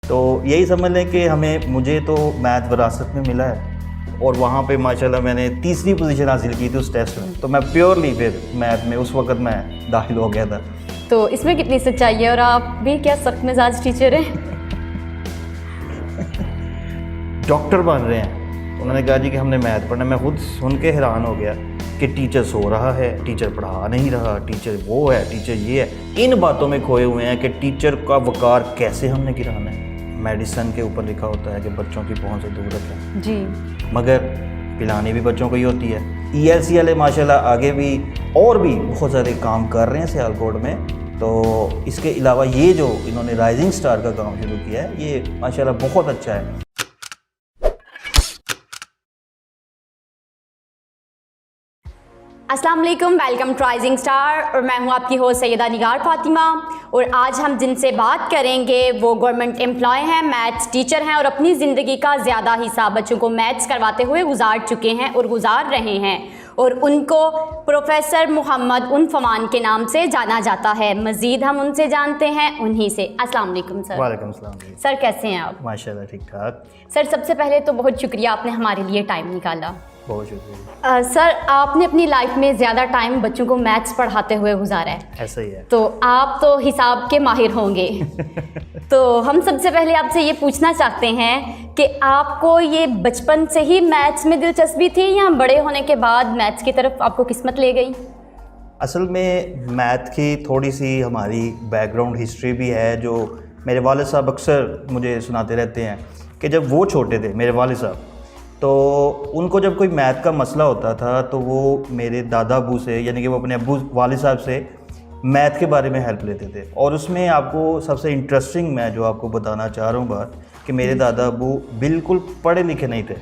तो यही समझ लें कि मुझे तो मैथ विरासत में मिला है और वहाँ पे माशाल्लाह मैंने तीसरी पोजीशन हासिल की थी उस टेस्ट में। तो मैं प्योरली फिर मैथ में उस वक्त मैं दाखिल हो गया था। तो इसमें कितनी सच्चाई है और आप भी क्या सख्त मिजाज टीचर हैं? डॉक्टर बन रहे हैं, उन्होंने कहा जी कि हमने मैथ पढ़ना। मैं खुद सुन के हैरान हो गया कि टीचर सो रहा है, टीचर पढ़ा नहीं रहा, टीचर वो है, टीचर ये है। इन बातों में खोए हुए हैं कि टीचर का वकार कैसे हमने गिराना है। मेडिसिन के ऊपर लिखा होता है कि बच्चों की पहुंच से दूर रखें जी, मगर पिलानी भी बच्चों को ही होती है। ELC वाले माशाल्लाह आगे भी और भी बहुत सारे काम कर रहे हैं सियालकोट में। तो इसके अलावा ये जो इन्होंने राइजिंग स्टार का काम शुरू किया है ये माशाल्लाह बहुत अच्छा है। अस्सलाम वालेकुम, वेलकम टू राइजिंग स्टार और मैं हूं आपकी होस्ट सैयदा निगार फातिमा। और आज हम जिनसे बात करेंगे वो गवर्नमेंट एम्प्लॉय हैं, मैथ्स टीचर हैं और अपनी ज़िंदगी का ज़्यादा हिस्सा बच्चों को मैथ्स करवाते हुए गुजार चुके हैं और गुजार रहे हैं। और उनको प्रोफेसर मोहम्मद उनफमान के नाम से जाना जाता है। मज़ीद हम उनसे जानते हैं उन्हीं से। अस्सलाम वालेकुम सर। वालेकुम सलाम। सर कैसे हैं आप? माशाल्लाह ठीक ठाक। सर सबसे पहले तो बहुत शुक्रिया, आपने हमारे लिए टाइम निकाला। बहुत शुक्रिया। सर आपने अपनी लाइफ में ज़्यादा टाइम बच्चों को मैथ्स पढ़ाते हुए गुजारा है। ऐसा ही है। तो आप तो हिसाब के माहिर होंगे। तो हम सबसे पहले आपसे ये पूछना चाहते हैं कि आपको ये बचपन से ही मैथ्स में दिलचस्पी थी या बड़े होने के बाद मैथ्स की तरफ आपको किस्मत ले गई? असल में मैथ की थोड़ी सी हमारी बैकग्राउंड हिस्ट्री भी है जो मेरे वालिद साहब अक्सर मुझे सुनाते रहते हैं कि जब वो छोटे थे मेरे वालिद साहब, तो उनको जब कोई मैथ का मसला होता था तो वो मेरे दादा अबू से, यानी कि वो अपने अबू वालिद साहब से मैथ के बारे में हेल्प लेते थे। और उसमें आपको सबसे इंटरेस्टिंग मैं जो आपको बताना चाह रहा हूँ बात कि मेरे दादा अबू बिल्कुल पढ़े लिखे नहीं थे।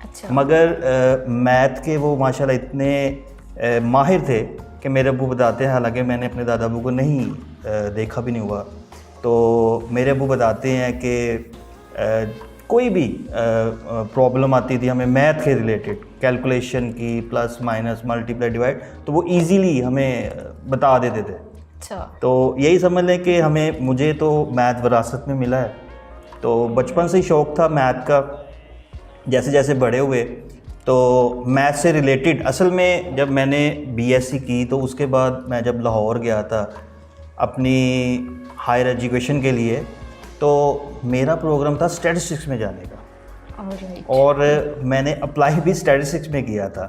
अच्छा। मगर मैथ के वो माशाल्लाह इतने माहिर थे कि मेरे अबू बताते हैं, हालांकि मैंने अपने दादा अबू को नहीं देखा भी नहीं हुआ, तो मेरे अबू बताते हैं कि कोई भी प्रॉब्लम आती थी हमें मैथ के रिलेटेड, कैलकुलेशन की, प्लस माइनस मल्टीप्लाई डिवाइड, तो वो इजीली हमें बता देते थे। अच्छा। तो यही समझ लें कि मुझे तो मैथ विरासत में मिला है। तो बचपन से ही शौक़ था मैथ का। जैसे जैसे बड़े हुए तो मैथ से रिलेटेड, असल में जब मैंने BSc की तो उसके बाद मैं जब लाहौर गया था अपनी हायर एजुकेशन के लिए, तो मेरा प्रोग्राम था स्टैटिस्टिक्स में जाने का। और मैंने अप्लाई भी स्टैटिस्टिक्स में किया था।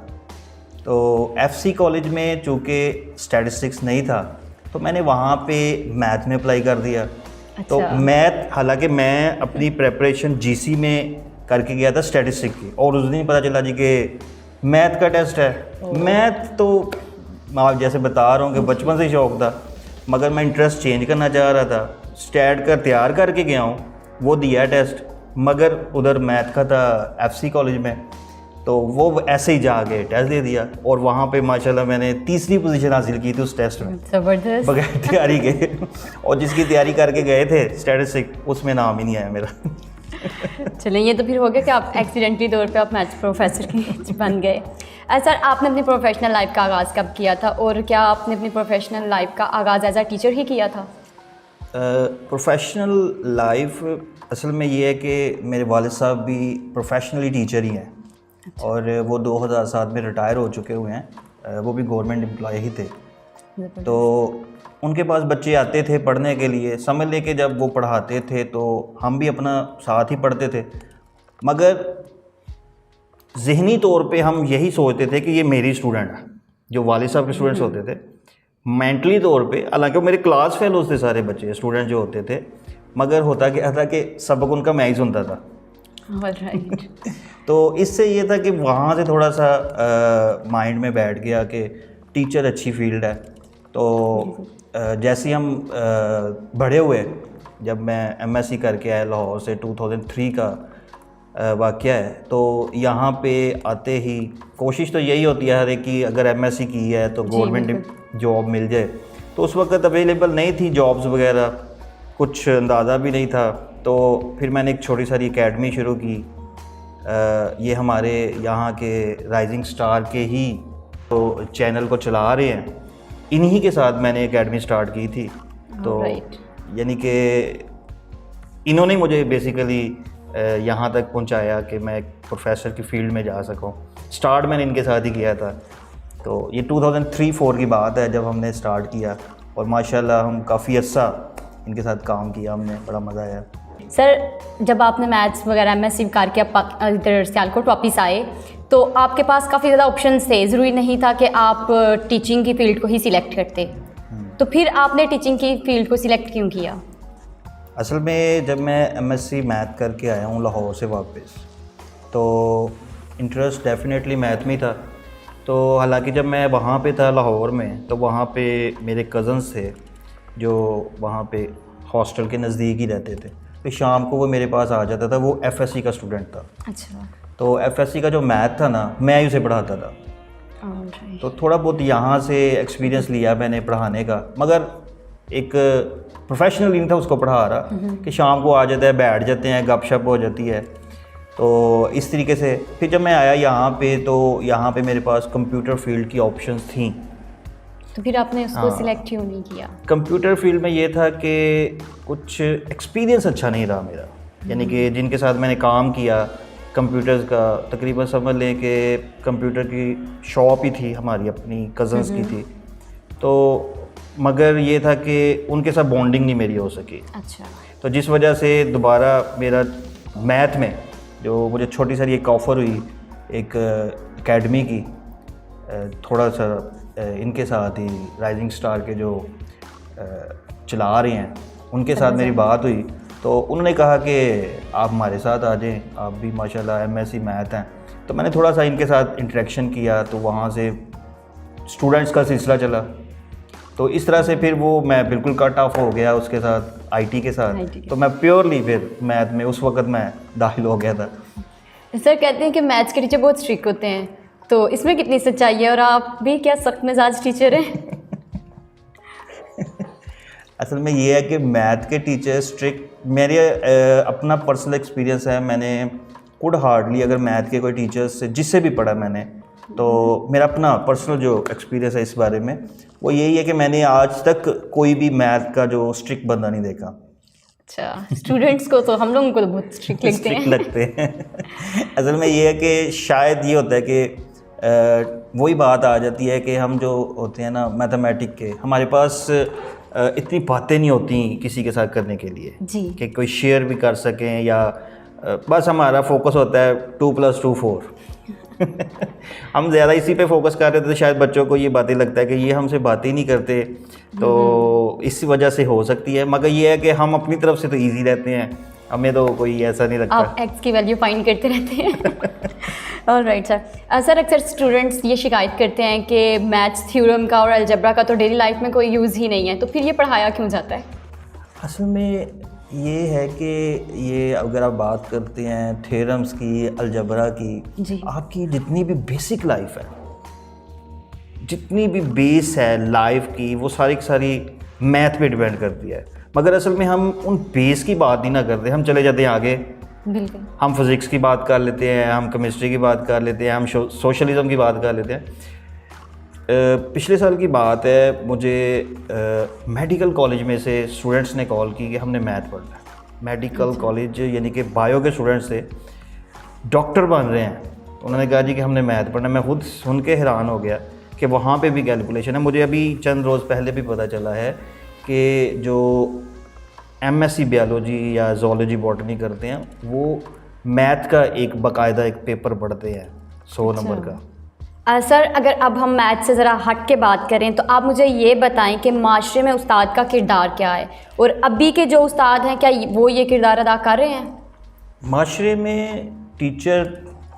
तो FC कॉलेज में चूँकि स्टैटिस्टिक्स नहीं था तो मैंने वहाँ पे मैथ में अप्लाई कर दिया। अच्छा। तो मैथ, हालांकि मैं अपनी प्रेपरेशन GC में करके गया था स्टैटिस्टिक्स की, और उस दिन पता चला जी कि मैथ का टेस्ट है। मैथ तो मैं जैसे बता रहा हूँ कि बचपन से ही शौक़ था, मगर मैं इंटरेस्ट चेंज करना चाह रहा था। स्टैट कर तैयार करके गया हूँ, वो दिया टेस्ट, मगर उधर मैथ का था FC कॉलेज में, तो वो ऐसे ही जाके टेस्ट दे दिया और वहाँ पे माशाल्लाह मैंने तीसरी पोजीशन हासिल की थी उस टेस्ट में, ज़बरदस्त, बगैर तैयारी के। और जिसकी तैयारी करके गए थे स्टैटिस्टिक्स, उसमें नाम ही नहीं आया मेरा। चलें, ये तो फिर हो गया कि आप एक्सीडेंटली तौर पे आप मैथ्स प्रोफेसर बन गए। सर आपने अपनी प्रोफेशनल लाइफ का आगाज़ कब किया था और क्या आपने अपनी प्रोफेशनल लाइफ का आगाज़ एज अ टीचर ही किया था? प्रोफेशनल लाइफ असल में ये है कि मेरे वालिद साहब भी प्रोफेशनली टीचर ही हैं। अच्छा। और वो 2007 में रिटायर हो चुके हुए हैं। वो भी गवर्नमेंट एम्प्लॉय ही थे। तो उनके पास बच्चे आते थे पढ़ने के लिए, समझ ले कि जब वो पढ़ाते थे तो हम भी अपना साथ ही पढ़ते थे, मगर ज़हनी तौर पे हम यही सोचते थे कि ये मेरी स्टूडेंट है। जो वालिद साहब के स्टूडेंट्स होते थे मेंटली तौर पे, हालांकि वो मेरे क्लास फेलोज थे सारे बच्चे स्टूडेंट जो होते थे, मगर होता क्या था कि सबक उनका मैं ही सुनता था। राइट। तो इससे ये था कि वहाँ से थोड़ा सा माइंड में बैठ गया कि टीचर अच्छी फील्ड है। तो जैसे हम बड़े हुए, जब मैं MSc करके आया लाहौर से, 2003 का वाक़या है, तो यहाँ पे आते ही कोशिश तो यही होती है हर एक की, अगर MSc की है तो गवर्नमेंट जॉब मिल जाए। तो उस वक्त अवेलेबल नहीं थी जॉब्स वगैरह, कुछ अंदाज़ा भी नहीं था। तो फिर मैंने एक छोटी सारी एकेडमी शुरू की। ये हमारे यहाँ के राइजिंग स्टार के ही तो चैनल को चला रहे हैं, इन्हीं के साथ मैंने एकेडमी स्टार्ट की थी। तो यानी कि इन्होंने मुझे बेसिकली यहाँ तक पहुँचाया कि मैं एक प्रोफेसर की फील्ड में जा सकूँ। स्टार्ट मैंने इनके साथ ही किया था। तो ये 2003-04 की बात है जब हमने स्टार्ट किया, और माशाल्लाह हम काफ़ी अच्छा इनके साथ काम किया, हमने बड़ा मज़ा आया। सर जब आपने मैथ्स वगैरह एमएससी कर के इधर सियालकोट वापस आए तो आपके पास काफ़ी ज़्यादा ऑप्शंस थे, ज़रूरी नहीं था कि आप टीचिंग की फ़ील्ड को ही सिलेक्ट करते। तो फिर आपने टीचिंग की फ़ील्ड को सिलेक्ट क्यों किया? असल में जब मैं एमएससी मैथ करके आया हूँ लाहौर से वापस, तो इंटरेस्ट डेफिनेटली मैथ में था। तो हालांकि जब मैं वहाँ पे था लाहौर में, तो वहाँ पे मेरे कज़न्स थे जो वहाँ पे हॉस्टल के नज़दीक ही रहते थे। तो शाम को वो मेरे पास आ जाता था, वो एफएससी का स्टूडेंट था। अच्छा। तो एफएससी का जो मैथ था ना, मैं ही उसे पढ़ाता था। तो थोड़ा बहुत यहाँ से एक्सपीरियंस लिया मैंने पढ़ाने का, मगर एक प्रोफेशनल नहीं था उसको पढ़ा रहा कि शाम को आ जाता है, बैठ जाते हैं, गपशप हो जाती है। तो इस तरीके से फिर जब मैं आया यहाँ पे, तो यहाँ पे मेरे पास कंप्यूटर फील्ड की ऑप्शंस थी। तो फिर आपने उसको सिलेक्ट क्यों नहीं किया? कंप्यूटर फील्ड में ये था कि कुछ एक्सपीरियंस अच्छा नहीं रहा मेरा, यानी कि जिनके साथ मैंने काम किया कंप्यूटर्स का, तकरीबन समझ लें कि कंप्यूटर की शॉप ही थी हमारी, अपनी कज़न्स की थी। तो मगर ये था कि उनके साथ बॉन्डिंग नहीं मेरी हो सकी। अच्छा। तो जिस वजह से दोबारा मेरा मैथ में जो मुझे छोटी सारी एक ऑफ़र हुई एक एकेडमी की, थोड़ा सा इनके साथ ही राइजिंग स्टार के जो चला रहे हैं उनके साथ मेरी बात हुई। तो उन्होंने कहा कि आप हमारे साथ आ जाएं, आप भी माशाल्लाह एमएससी मैथ हैं। तो मैंने थोड़ा सा इनके साथ इंटरेक्शन किया, तो वहाँ से स्टूडेंट्स का सिलसिला चला। तो इस तरह से फिर वो मैं बिल्कुल कट ऑफ हो गया उसके साथ, आईटी के साथ। तो मैं प्योरली फिर मैथ में उस वक्त मैं दाखिल हो गया था। सर कहते हैं कि मैथ्स के टीचर बहुत स्ट्रिक्ट होते हैं, तो इसमें कितनी सच्चाई है? और आप भी क्या सख्त मिजाज टीचर हैं? असल में ये है कि मैथ के टीचर स्ट्रिक्ट, मेरे अपना पर्सनल एक्सपीरियंस है। मैंने कुड हार्डली अगर मैथ के कोई टीचर्स से जिससे भी पढ़ा मैंने, तो मेरा अपना पर्सनल जो एक्सपीरियंस है इस बारे में वो यही है कि मैंने आज तक कोई भी मैथ का जो स्ट्रिक्ट बंदा नहीं देखा। अच्छा, स्टूडेंट्स को तो हम लोगों को तो बहुत स्ट्रिक्ट लगते हैं। असल में ये है कि शायद ये होता है कि वही बात आ जाती है कि हम जो होते हैं ना मैथमेटिक के, हमारे पास इतनी बातें नहीं होती किसी के साथ करने के लिए जी, कि कोई शेयर भी कर सकें, या बस हमारा फोकस होता है 2+2 4। हम ज़्यादा इसी पे फोकस कर रहे थे, तो शायद बच्चों को ये बातें लगता है कि ये हमसे बातें ही नहीं करते, तो इसी वजह से हो सकती है। मगर ये है कि हम अपनी तरफ से तो इजी रहते हैं, हमें तो कोई ऐसा नहीं लगता। आप एक्स की वैल्यू फाइंड करते रहते हैं। Alright sir. सर अक्सर स्टूडेंट्स ये शिकायत करते हैं कि मैथ्स थ्योरम का और अलजबरा का तो डेली लाइफ में कोई यूज़ ही नहीं है, तो फिर ये पढ़ाया क्यों जाता है? असल में ये है कि ये अगर आप बात करते हैं थ्योरम्स की, अलजबरा की, आपकी जितनी भी बेसिक लाइफ है, जितनी भी बेस है लाइफ की, वो सारी की सारी मैथ पे डिपेंड करती है। मगर असल में हम उन बेस की बात नहीं ना करते, हम चले जाते हैं आगे। बिल्कुल। हम फिज़िक्स की बात कर लेते हैं, हम केमिस्ट्री की बात कर लेते हैं, हम सोशलिज़म की बात कर लेते हैं। पिछले साल की बात है, मुझे मेडिकल कॉलेज में से स्टूडेंट्स ने कॉल की कि हमने मैथ पढ़ना है। मेडिकल कॉलेज यानी कि बायो के स्टूडेंट्स थे, डॉक्टर बन रहे हैं। उन्होंने कहा जी कि हमने मैथ पढ़ना है। मैं खुद सुन के हैरान हो गया कि वहाँ पे भी कैलकुलेशन है। मुझे अभी चंद रोज़ पहले भी पता चला है कि जो एमएससी बायोलॉजी या ज़ूलॉजी बॉटनी करते हैं, वो मैथ का एक बाकायदा एक पेपर पढ़ते हैं 100 नंबर का। सर अगर अब हम मैथ से ज़रा हट के बात करें, तो आप मुझे ये बताएं कि माशरे में उस्ताद का किरदार क्या है, और अभी के जो उस्ताद हैं क्या वो ये किरदार अदा कर रहे हैं? माशरे में टीचर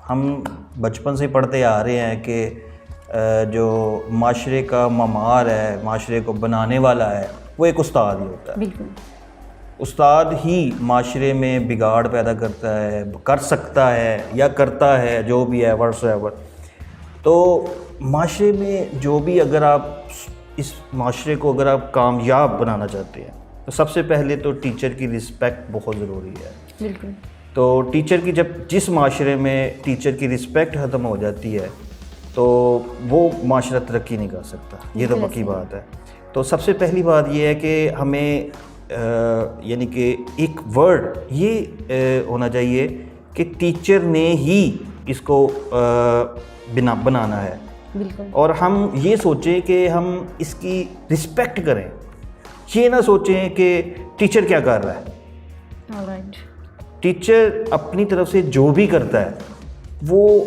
हम बचपन से पढ़ते आ रहे हैं कि जो माशरे का ममार है, माशरे को बनाने वाला है, वो एक उस्ताद ही होता है। बिल्कुल। उस्ताद ही माशरे में बिगाड़ पैदा करता है, कर सकता है या करता है, जो भी है व्हाट्सएवर। तो माशरे में जो भी, अगर आप इस माशरे को अगर आप कामयाब बनाना चाहते हैं, तो सबसे पहले तो टीचर की रिस्पेक्ट बहुत ज़रूरी है। बिल्कुल। तो टीचर की जिस माशरे में टीचर की रिस्पेक्ट ख़त्म हो जाती है, तो वो माशरा तरक्की नहीं कर सकता। ये तो पक्की बात है। तो सबसे पहली बात ये है कि हमें यानी कि एक वर्ड ये होना चाहिए कि टीचर ने ही इसको बनाना है। बिल्कुल। और हम ये सोचें कि हम इसकी रिस्पेक्ट करें, ये ना सोचें कि टीचर क्या कर रहा है। ऑलराइट। टीचर अपनी तरफ से जो भी करता है वो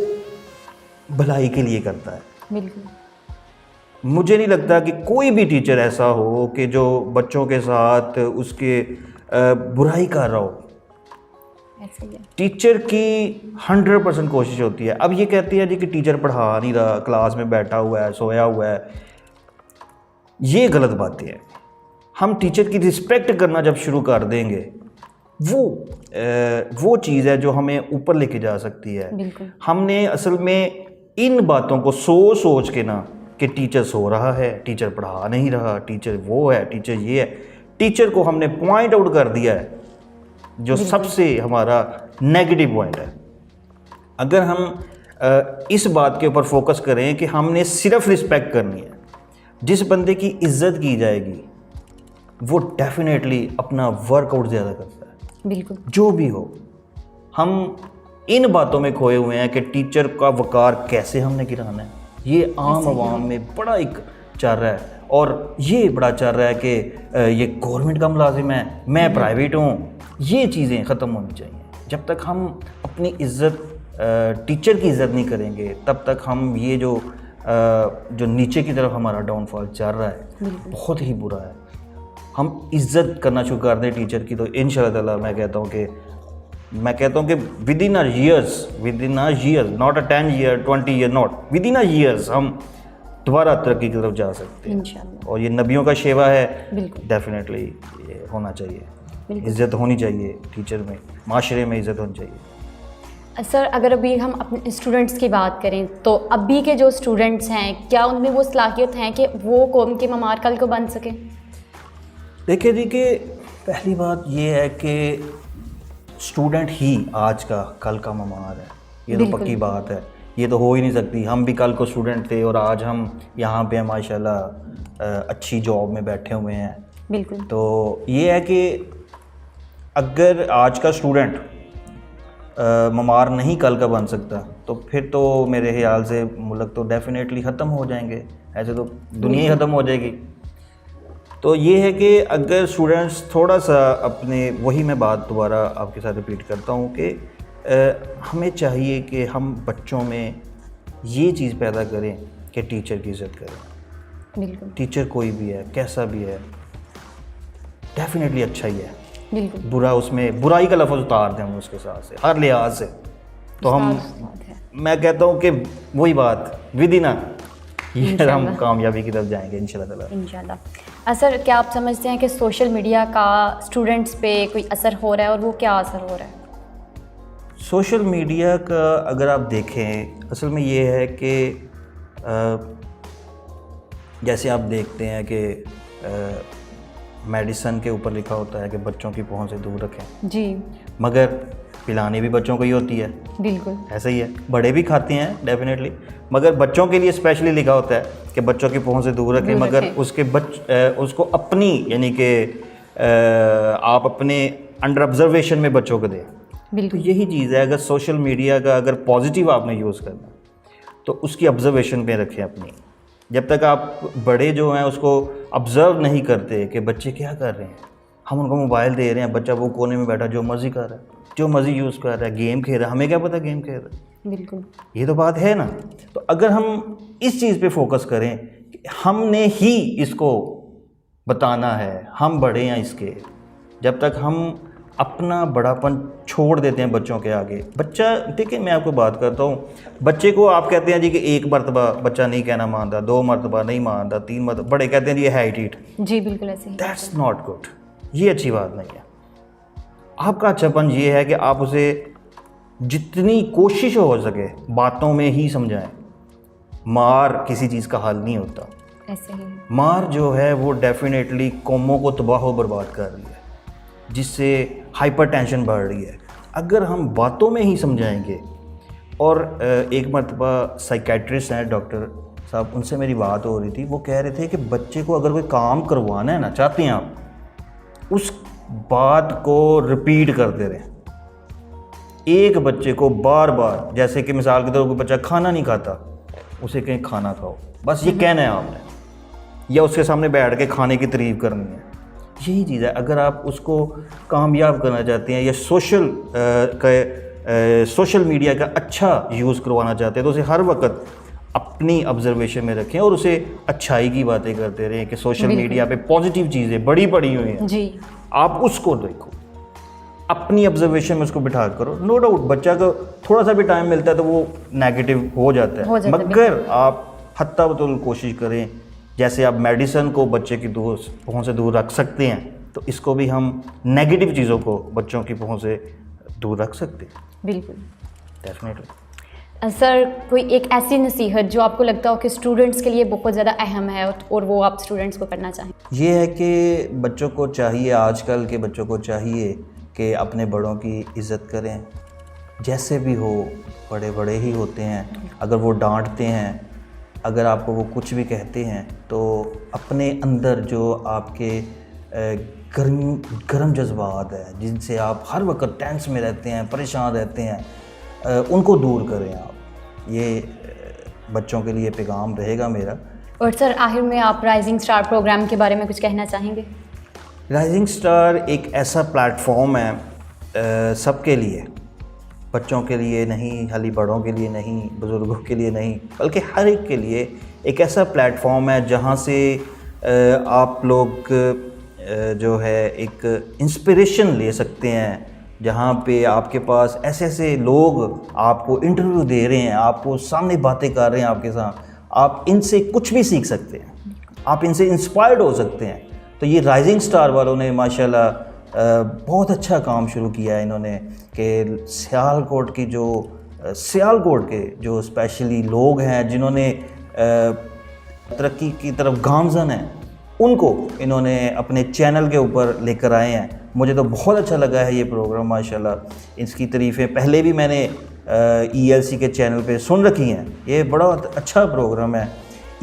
भलाई के लिए करता है। बिल्कुल। मुझे नहीं लगता कि कोई भी टीचर ऐसा हो कि जो बच्चों के साथ उसके बुराई कर रहा हो। ऐसे ही है। टीचर की 100% कोशिश होती है। अब ये कहती है जी कि टीचर पढ़ा नहीं रहा, क्लास में बैठा हुआ है, सोया हुआ है, ये गलत बातें हैं। हम टीचर की रिस्पेक्ट करना जब शुरू कर देंगे वो चीज़ है जो हमें ऊपर लेके जा सकती है। बिल्कुल। हमने असल में इन बातों को सोच के ना कि टीचर सो रहा है, टीचर पढ़ा नहीं रहा, टीचर वो है, टीचर ये है, टीचर को हमने पॉइंट आउट कर दिया है जो सबसे हमारा नेगेटिव पॉइंट है। अगर हम इस बात के ऊपर फोकस करें कि हमने सिर्फ रिस्पेक्ट करनी है, जिस बंदे की इज्जत की जाएगी वो डेफिनेटली अपना वर्कआउट ज़्यादा करता है। बिल्कुल। जो जो भी हो, हम इन बातों में खोए हुए हैं कि टीचर का वकार कैसे हमने गिराना है। ये आम आवाम में बड़ा एक चल रहा है, और ये बड़ा चल रहा है कि ये गवर्नमेंट का मुलाजिम है, मैं प्राइवेट हूँ। ये चीज़ें ख़त्म होनी चाहिए। जब तक हम अपनी इज़्ज़त टीचर की इज़्ज़त नहीं करेंगे तब तक हम ये जो नीचे की तरफ हमारा डाउनफॉल चल रहा है बहुत ही बुरा है। हम इज़्ज़त करना शुरू कर दें टीचर की तो इंशाअल्लाह ताला मैं कहता हूँ कि with in a year, not a 10 year 20 year, not with in a years हम दोबारा तरक्की की तरफ जा सकते हैं इंशाअल्लाह। और ये नबियों का शेवा है। बिल्कुल। डेफिनेटली ये होना चाहिए, बिल्कुल। इज़्ज़त होनी चाहिए टीचर में, माशरे में इज़्ज़त होनी चाहिए। सर, अगर अभी हम अपने स्टूडेंट्स की बात करें तो अभी के जो स्टूडेंट्स हैं क्या उनमें वो सलाहियत हैं कि वो कौम के ममार कल को बन सकें? देखिए जी कि पहली बात ये है कि स्टूडेंट ही आज का कल का ममार है, ये तो पक्की बात है, ये तो हो ही नहीं सकती। हम भी कल को स्टूडेंट थे और आज हम यहाँ पे माशाल्लाह अच्छी जॉब में बैठे हुए हैं। बिल्कुल। तो ये है कि अगर आज का स्टूडेंट ममार नहीं कल का बन सकता तो फिर तो मेरे ख्याल से मुल्क तो डेफिनेटली ख़त्म हो जाएंगे, ऐसे तो दुनिया ही ख़त्म हो जाएगी। तो ये है कि अगर स्टूडेंट्स थोड़ा सा अपने, वही मैं बात दोबारा आपके साथ रिपीट करता हूँ कि हमें चाहिए कि हम बच्चों में ये चीज़ पैदा करें कि टीचर की इज़्ज़त करें। बिल्कुल। टीचर कोई भी है, कैसा भी है, डेफिनेटली अच्छा ही है। बिल्कुल। बुरा, उसमें बुराई का लफ्ज़ उतार दें हम उसके साथ से, हर लिहाज से। तो मैं कहता हूँ कि वही बात विद इन ईयर हम कामयाबी की तरफ जाएंगे इंशाल्लाह। सर, क्या आप समझते हैं कि सोशल मीडिया का स्टूडेंट्स पे कोई असर हो रहा है और वो क्या असर हो रहा है? सोशल मीडिया का अगर आप देखें, असल में ये है कि जैसे आप देखते हैं कि मेडिसन के ऊपर लिखा होता है कि बच्चों की पहुंच से दूर रखें जी, मगर पिलानी भी बच्चों को ही होती है। बिल्कुल ऐसा ही है, बड़े भी खाते हैं डेफिनेटली, मगर बच्चों के लिए स्पेशली लिखा होता है कि बच्चों की पहुंच से दूर रखें, मगर उसको अपनी, यानी कि आप अपने अंडर ऑब्जर्वेशन में बच्चों को दें। बिल्कुल। तो यही चीज़ है, अगर सोशल मीडिया का अगर पॉजिटिव आपने यूज़ करना तो उसकी ऑब्जर्वेशन पे रखें अपनी। जब तक आप बड़े जो हैं उसको ऑब्ज़र्व नहीं करते कि बच्चे क्या कर रहे हैं, हम उनको मोबाइल दे रहे हैं, बच्चा वो कोने में बैठा जो मर्ज़ी कर रहा है, जो मर्ज़ी यूज़ कर रहा है, गेम खेल रहा है, हमें क्या पता गेम खेल रहा है। बिल्कुल, ये तो बात है ना। तो अगर हम इस चीज़ पे फोकस करें कि हमने ही इसको बताना है, हम बड़े हैं इसके, जब तक हम अपना बड़ापन छोड़ देते हैं बच्चों के आगे, बच्चा, देखिए मैं आपको बात करता हूँ, बच्चे को आप कहते हैं जी कि 1 मरतबा बच्चा नहीं कहना मानता, 2 मरतबा नहीं मानता, 3 मरतबा, बड़े कहते हैं जी ये है इट। जी बिल्कुल ऐसे ही। दैट्स नॉट गुड, ये अच्छी बात नहीं है। आपका अच्छापन ये है कि आप उसे जितनी कोशिश हो सके बातों में ही समझाएं। मार किसी चीज़ का हल नहीं होता। ऐसे ही मार जो है वो डेफिनेटली कौमों को तबाह व बर्बाद कर रही है, जिससे हाइपरटेंशन बढ़ रही है। अगर हम बातों में ही समझाएंगे, और एक मरतबा साइकेट्रिस्ट हैं डॉक्टर साहब, उनसे मेरी बात हो रही थी, वो कह रहे थे कि बच्चे को अगर कोई काम करवाना है ना, चाहते हैं आप, उस बात को रिपीट करते रहें। एक बच्चे को बार बार, जैसे कि मिसाल के तौर पर कोई बच्चा खाना नहीं खाता, उसे कहें खाना खाओ, बस ये कहना है आपने, या उसके सामने बैठ के खाने की तारीफ करनी है। यही चीज़ है। अगर आप उसको कामयाब करना चाहते हैं या सोशल मीडिया का अच्छा यूज़ करवाना चाहते हैं, तो उसे हर वक्त अपनी ऑब्जर्वेशन में रखें और उसे अच्छाई की बातें करते रहें कि सोशल मीडिया पे पॉजिटिव चीज़ें बड़ी पड़ी हुई हैं जी, आप उसको देखो, अपनी ऑब्जर्वेशन में उसको बिठा करो। नो डाउट बच्चा को थोड़ा सा भी टाइम मिलता है तो वो नेगेटिव हो जाता है, मगर आप हत्ता बतौल कोशिश करें, जैसे आप मेडिसिन को बच्चे की पहुँच से दूर रख सकते हैं, तो इसको भी हम नेगेटिव चीज़ों को बच्चों की पहुँच से दूर रख सकते हैं। बिल्कुल, डेफिनेटली। सर कोई एक ऐसी नसीहत जो आपको लगता हो कि स्टूडेंट्स के लिए बहुत ज़्यादा अहम है और वो आप स्टूडेंट्स को करना चाहें? ये है कि बच्चों को चाहिए, आजकल के बच्चों को चाहिए कि अपने बड़ों की इज़्ज़त करें, जैसे भी हो, बड़े बड़े ही होते हैं। अगर वो डांटते हैं, अगर आपको वो कुछ भी कहते हैं, तो अपने अंदर जो आपके गर्म जज्बात है, जिनसे आप हर वक्त टेंस में रहते हैं, परेशान रहते हैं, उनको दूर करें आप। ये बच्चों के लिए पैगाम रहेगा मेरा। और सर आखिर में आप राइजिंग स्टार प्रोग्राम के बारे में कुछ कहना चाहेंगे? राइजिंग स्टार एक ऐसा प्लेटफॉर्म है सबके लिए, बच्चों के लिए नहीं, खाली बड़ों के लिए नहीं, बुज़ुर्गों के लिए नहीं, बल्कि हर एक के लिए एक ऐसा प्लेटफॉर्म है जहाँ से आप लोग जो है एक इंस्पिरेशन ले सकते हैं, जहाँ पे आपके पास ऐसे ऐसे लोग आपको इंटरव्यू दे रहे हैं, आपको सामने बातें कर रहे हैं आपके साथ, आप इनसे कुछ भी सीख सकते हैं, आप इनसे इंस्पायर्ड हो सकते हैं। तो ये राइजिंग स्टार वालों ने माशाल्लाह बहुत अच्छा काम शुरू किया है इन्होंने, कि सियालकोट के जो स्पेशली लोग हैं जिन्होंने तरक्की की तरफ गामज़न हैं, उनको इन्होंने अपने चैनल के ऊपर लेकर आए हैं। मुझे तो बहुत अच्छा लगा है ये प्रोग्राम माशाल्लाह। इसकी तारीफ़ें पहले भी मैंने ELC के चैनल पे सुन रखी हैं। ये बड़ा अच्छा प्रोग्राम है।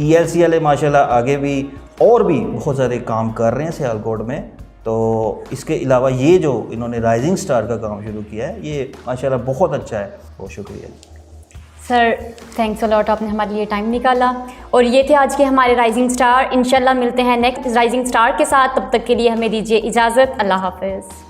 ELC वाले माशाल्लाह आगे भी और भी बहुत सारे काम कर रहे हैं सियालकोट में। तो इसके अलावा ये जो इन्होंने राइजिंग स्टार का काम शुरू किया है, ये माशाल्लाह बहुत अच्छा है। बहुत शुक्रिया सर, थैंक्स अ लॉट, आपने हमारे लिए टाइम निकाला। और ये थे आज के हमारे राइजिंग स्टार। इंशाल्लाह मिलते हैं नेक्स्ट राइजिंग स्टार के साथ। तब तक के लिए हमें दीजिए इजाज़त। अल्लाह हाफ़िज़।